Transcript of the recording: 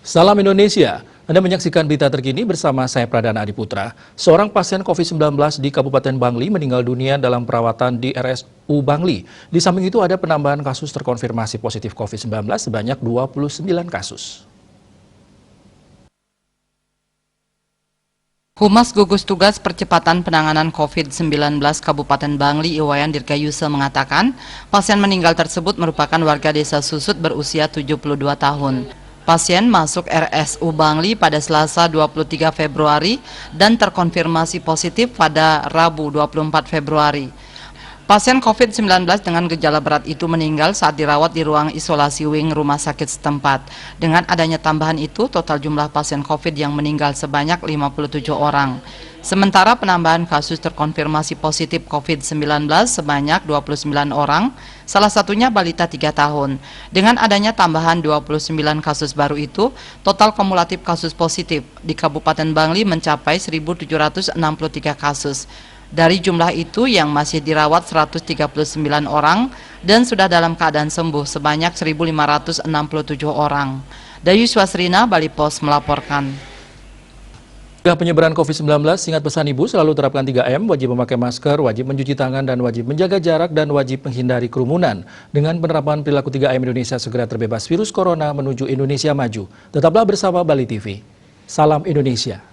Salam Indonesia, Anda menyaksikan berita terkini bersama saya Pradana Adiputra. Seorang pasien COVID-19 di Kabupaten Bangli meninggal dunia dalam perawatan di RSU Bangli. Di samping itu ada penambahan kasus terkonfirmasi positif COVID-19 sebanyak 29 kasus. Humas Gugus Tugas Percepatan Penanganan COVID-19 Kabupaten Bangli Iwayan Dirgayusa mengatakan, pasien meninggal tersebut merupakan warga desa Susut berusia 72 tahun. Pasien masuk RSU Bangli pada Selasa 23 Februari dan terkonfirmasi positif pada Rabu 24 Februari. Pasien COVID-19 dengan gejala berat itu meninggal saat dirawat di ruang isolasi wing rumah sakit setempat. Dengan adanya tambahan itu, total jumlah pasien COVID yang meninggal sebanyak 57 orang. Sementara penambahan kasus terkonfirmasi positif COVID-19 sebanyak 29 orang, salah satunya balita 3 tahun. Dengan adanya tambahan 29 kasus baru itu, total kumulatif kasus positif di Kabupaten Bangli mencapai 1.763 kasus. Dari jumlah itu yang masih dirawat 139 orang dan sudah dalam keadaan sembuh sebanyak 1.567 orang. Dayu Swasrina, Bali Pos melaporkan. Penyebaran COVID-19, ingat pesan Ibu selalu terapkan 3M, wajib memakai masker, wajib mencuci tangan, dan wajib menjaga jarak, dan wajib menghindari kerumunan. Dengan penerapan perilaku 3M, Indonesia segera terbebas virus corona menuju Indonesia maju. Tetaplah bersama Bali TV. Salam Indonesia.